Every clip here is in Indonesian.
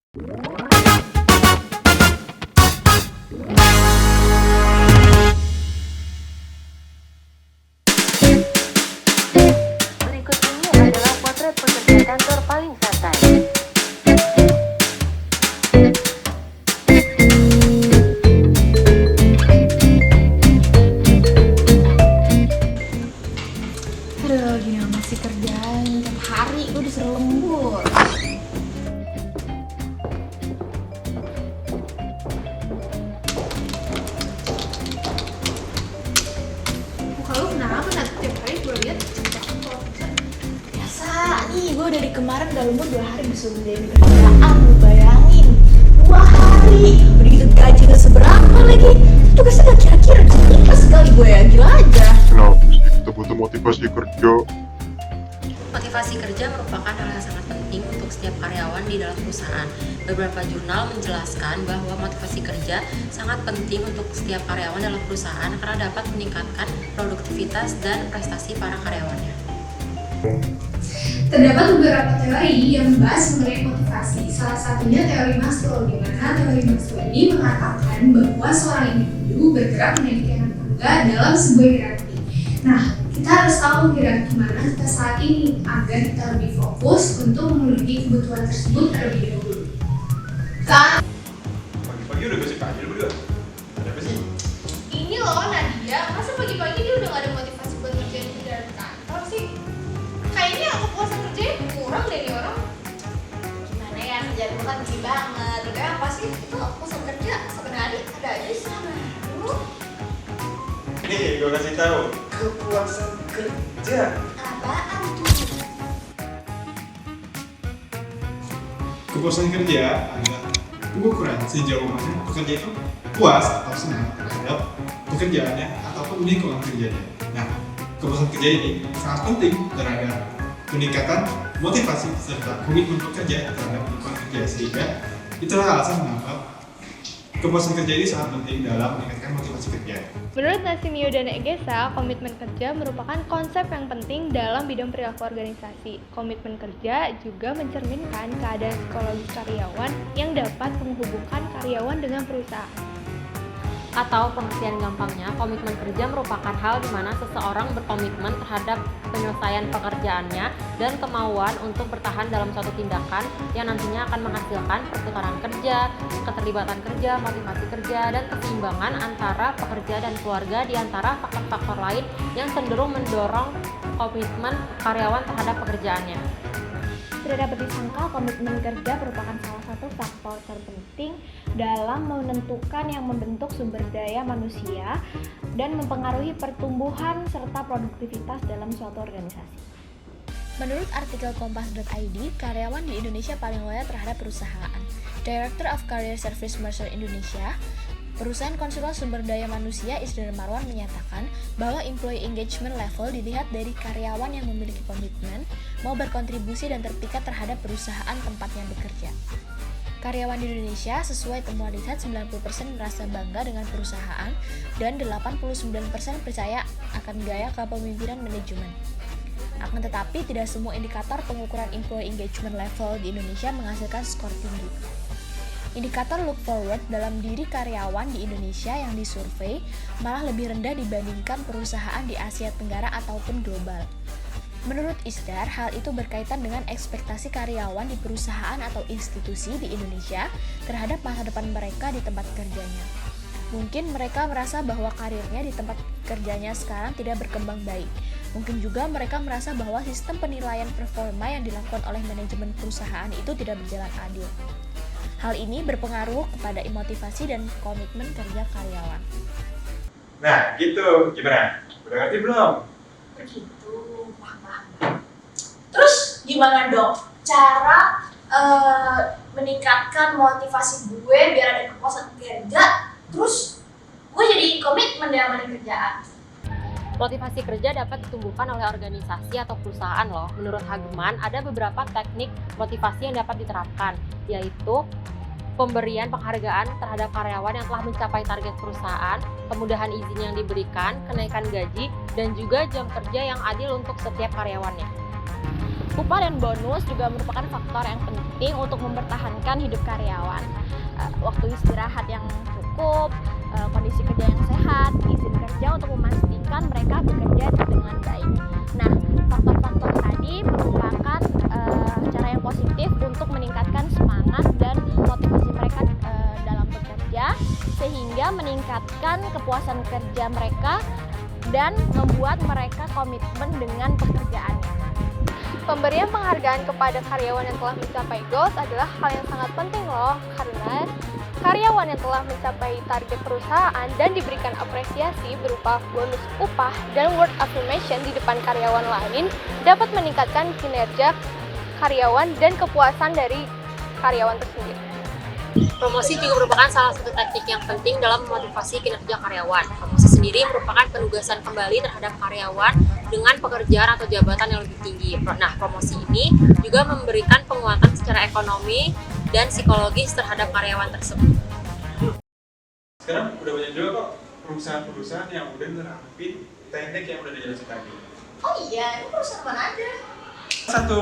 Berikut ini adalah potret pekerja kantor paling santai. Aduh, gini masih kerjaan tiap hari gue disuruh lembur. Muka lu kenapa? Tiap hari gue liat biasa nih, gue dari kemarin udah lembur 2 hari disuruh ngerjain kerjaan. Lu bayangin 2 hari udah gitu gaji gak seberapa lagi. Tugasnya gak kira-kira ikhlas sekali gue ya, gila aja. Kenapa sih kita butuh motivasi kerja? Motivasi kerja merupakan hal yang sangat penting untuk setiap karyawan di dalam perusahaan. Beberapa jurnal menjelaskan bahwa motivasi kerja sangat penting untuk setiap karyawan dalam perusahaan karena dapat meningkatkan produktivitas dan prestasi para karyawannya. Terdapat beberapa teori yang membahas mengenai motivasi. Salah satunya teori Maslow, di mana teori Maslow ini mengatakan bahwa seorang individu bergerak menaiki tangga dalam sebuah hierarki. Nah, kita harus tahu hierarki mana kita saat ini agar kita lebih fokus untuk memenuhi kebutuhan tersebut terlebih dahulu. Pagi-pagi udah gosip aja lu berdua. Ada apa sih? Ini loh Nadia, masa pagi-pagi dia udah gak ada motivasi buat ngerjain kerjaan kantor sih? Kayaknya kepuasan kerjanya kurang deh nih orang. Gimana ya, kerjaan gue kan busy banget. Udah apa sih? Itu kepuasan kerja sebenarnya ada aja sih sama dulu. Nih, gue kasih tahu. Kepuasan kerja. Apaan tuh? Kepuasan kerja adalah pengukuran sejauh mana pekerja itu puas atau senang terhadap pekerjaannya ataupun lingkungan kerjanya. Nah, kepuasan kerja ini sangat penting terhadap peningkatan motivasi serta komitmen pekerja terhadap lingkungan kerja, sehingga itulah alasan mengapa kepuasan kerja ini sangat penting dalam meningkatkan motivasi kerja. Menurut Nassimio dan Egesa, komitmen kerja merupakan konsep yang penting dalam bidang perilaku organisasi. Komitmen kerja juga mencerminkan keadaan psikologis karyawan yang dapat menghubungkan karyawan dengan perusahaan. Atau pengertian gampangnya, komitmen kerja merupakan hal di mana seseorang berkomitmen terhadap penyelesaian pekerjaannya dan kemauan untuk bertahan dalam suatu tindakan yang nantinya akan menghasilkan pertukaran kerja, keterlibatan kerja, motivasi kerja, dan keseimbangan antara pekerja dan keluarga di antara faktor-faktor lain yang cenderung mendorong komitmen karyawan terhadap pekerjaannya. Tidak dapat disangka, komitmen kerja merupakan salah satu faktor terpenting dalam menentukan yang membentuk sumber daya manusia dan mempengaruhi pertumbuhan serta produktivitas dalam suatu organisasi. Menurut artikel kompas.id, karyawan di Indonesia paling loyal terhadap perusahaan. Director of Career Service Mercer Indonesia, perusahaan konsultan sumber daya manusia Isdar Marwan menyatakan bahwa employee engagement level dilihat dari karyawan yang memiliki komitmen, mau berkontribusi dan terpikat terhadap perusahaan tempatnya bekerja. Karyawan di Indonesia sesuai temuan riset 90% merasa bangga dengan perusahaan dan 89% percaya akan gaya kepemimpinan manajemen. Akan tetapi tidak semua indikator pengukuran employee engagement level di Indonesia menghasilkan skor tinggi. Indikator look forward dalam diri karyawan di Indonesia yang disurvei malah lebih rendah dibandingkan perusahaan di Asia Tenggara ataupun global. Menurut Isdar, hal itu berkaitan dengan ekspektasi karyawan di perusahaan atau institusi di Indonesia terhadap masa depan mereka di tempat kerjanya. Mungkin mereka merasa bahwa karirnya di tempat kerjanya sekarang tidak berkembang baik. Mungkin juga mereka merasa bahwa sistem penilaian performa yang dilakukan oleh manajemen perusahaan itu tidak berjalan adil. Hal ini berpengaruh kepada motivasi dan komitmen kerja karyawan. Nah, gitu. Gimana? Udah ngerti belum? Begitu, paham. Terus gimana dong cara meningkatkan motivasi gue biar ada kepuasan kerja, terus gue jadi komitmen dengan kerjaan? Motivasi kerja dapat ditumbuhkan oleh organisasi atau perusahaan loh. Menurut Hageman, ada beberapa teknik motivasi yang dapat diterapkan, yaitu pemberian penghargaan terhadap karyawan yang telah mencapai target perusahaan, kemudahan izin yang diberikan, kenaikan gaji, dan juga jam kerja yang adil untuk setiap karyawannya. Upah dan bonus juga merupakan faktor yang penting untuk mempertahankan hidup karyawan. Waktu istirahat yang cukup, kondisi kerja yang sehat, izin kerja untuk memastikan mereka bekerja dengan baik. Nah, faktor-faktor tadi merupakan cara yang positif untuk meningkatkan semangat dan motivasi mereka dalam bekerja, sehingga meningkatkan kepuasan kerja mereka dan membuat mereka komitmen dengan pekerjaannya. Pemberian penghargaan kepada karyawan yang telah mencapai goals adalah hal yang sangat penting loh, karena karyawan yang telah mencapai target perusahaan dan diberikan apresiasi berupa bonus upah dan word affirmation di depan karyawan lain dapat meningkatkan kinerja karyawan dan kepuasan dari karyawan tersendiri. Promosi juga merupakan salah satu teknik yang penting dalam memotivasi kinerja karyawan. Promosi sendiri merupakan penugasan kembali terhadap karyawan dengan pekerjaan atau jabatan yang lebih tinggi. Nah, promosi ini juga memberikan penguatan secara ekonomi dan psikologis terhadap karyawan tersebut. Sekarang udah banyak juga kok perusahaan-perusahaan yang udah nerapin teknik yang udah dijelasin tadi. Oh iya, ini perusahaan mana aja? Satu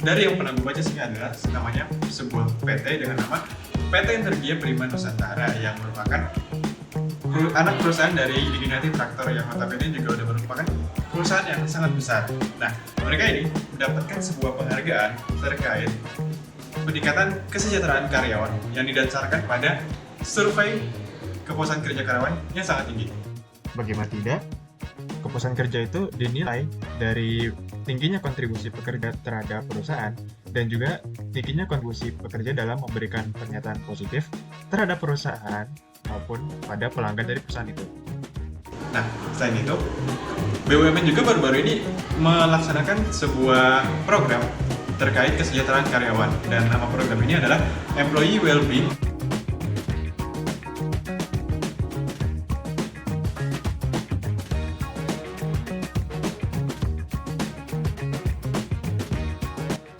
dari yang pernah gue baca sih adalah namanya sebuah PT dengan nama PT Energia Prima Nusantara yang merupakan anak perusahaan dari United Tractor yang notabene juga udah merupakan perusahaan yang sangat besar. Nah, mereka ini mendapatkan sebuah penghargaan terkait peningkatan kesejahteraan karyawan yang didasarkan pada survei kepuasan kerja karyawan yang sangat tinggi. Bagaimana tidak, kepuasan kerja itu dinilai dari tingginya kontribusi pekerja terhadap perusahaan dan juga tingginya kontribusi pekerja dalam memberikan pernyataan positif terhadap perusahaan maupun pada pelanggan dari perusahaan itu. Nah, selain itu, BUMN juga baru-baru ini melaksanakan sebuah program terkait kesejahteraan karyawan dan nama program ini adalah Employee Wellbeing.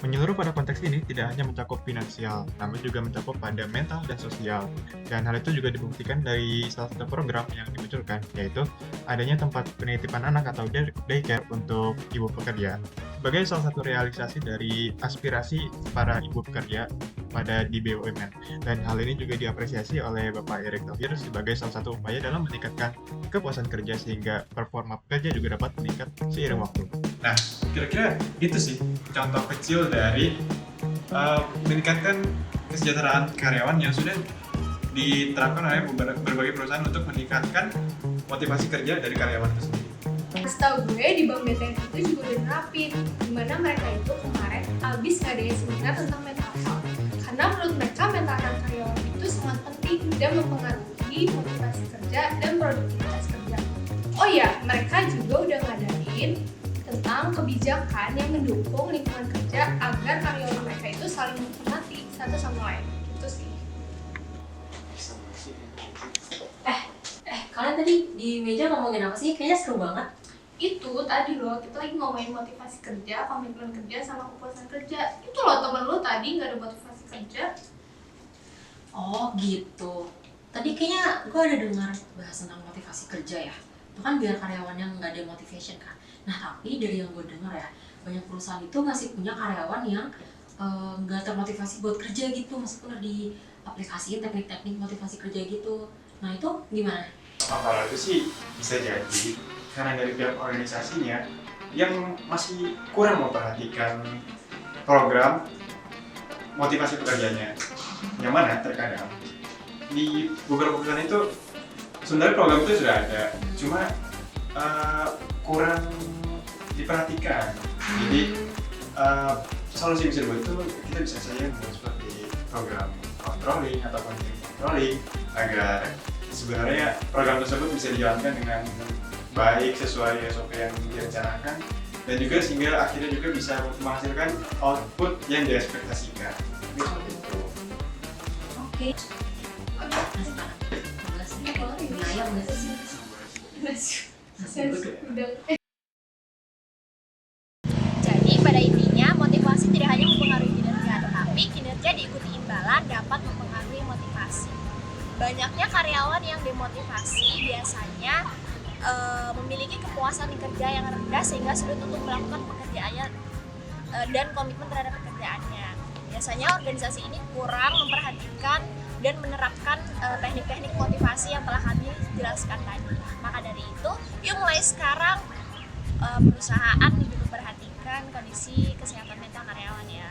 Menyeluruh pada konteks ini tidak hanya mencakup finansial, namun juga mencakup pada mental dan sosial. Dan hal itu juga dibuktikan dari salah satu program yang dimunculkan, yaitu adanya tempat penitipan anak atau daycare untuk ibu pekerja. Sebagai salah satu realisasi dari aspirasi para ibu pekerja pada di BUMN. Dan hal ini juga diapresiasi oleh Bapak Erick Thohir sebagai salah satu upaya dalam meningkatkan kepuasan kerja sehingga performa pekerja juga dapat meningkat seiring waktu. Nah, kira-kira itu sih contoh kecil dari meningkatkan kesejahteraan karyawan yang sudah diterapkan oleh berbagai perusahaan untuk meningkatkan motivasi kerja dari karyawan itu sendiri. Setahu gue di Bank BTN itu juga udah nerapin, dimana mereka itu kemarin habis ngadain seminar tentang mental health. Karena menurut mereka mental health karyawan itu sangat penting dan mempengaruhi motivasi kerja dan produktivitas kerja. Oh ya, mereka juga udah ngadain tentang kebijakan yang mendukung lingkungan kerja agar karyawan mereka itu saling menghormati satu sama lain. Gitu sih. Kalian tadi di meja ngomongin apa sih? Kayaknya seru banget. Itu tadi loh, kita lagi ngomongin motivasi kerja, komitmen kerja, sama kepuasan kerja. Itu loh temen lo tadi nggak ada motivasi kerja. Oh gitu. Tadi kayaknya gue ada dengar bahas tentang motivasi kerja ya. Itu kan biar karyawan yang nggak ada motivation kan. Nah tapi dari yang gue dengar ya, banyak perusahaan itu masih punya karyawan yang nggak termotivasi buat kerja gitu. Meskipun udah diaplikasiin teknik-teknik motivasi kerja gitu. Nah itu gimana? Kalau itu sih bisa jadi karena dari pihak organisasinya yang masih kurang memperhatikan program motivasi pekerjanya. Yang mana terkadang di beberapa perusahaan itu sebenarnya program itu sudah ada, cuma kurang diperhatikan. Jadi solusi bisa dibuat itu kita bisa saja membuat seperti program controlling atau controlling agar sebenarnya program tersebut bisa dijalankan dengan baik sesuai SOP yang direncanakan dan juga sehingga akhirnya juga bisa menghasilkan output yang diekspektasikan. Seperti itu. Oke. Ayam nggak sih? Nasi udang. Jadi pada intinya motivasi tidak hanya mempengaruhi kinerja, tetapi kinerja diikuti imbalan dapat mempengaruhi motivasi. Banyaknya karyawan yang demotivasi biasanya memiliki kepuasan di kerja yang rendah sehingga sulit untuk melakukan pekerjaannya dan komitmen terhadap pekerjaannya. Biasanya organisasi ini kurang memperhatikan dan menerapkan teknik-teknik motivasi yang telah kami jelaskan tadi. Maka dari itu, yuk mulai sekarang perusahaan lebih memperhatikan kondisi kesehatan mental karyawan ya.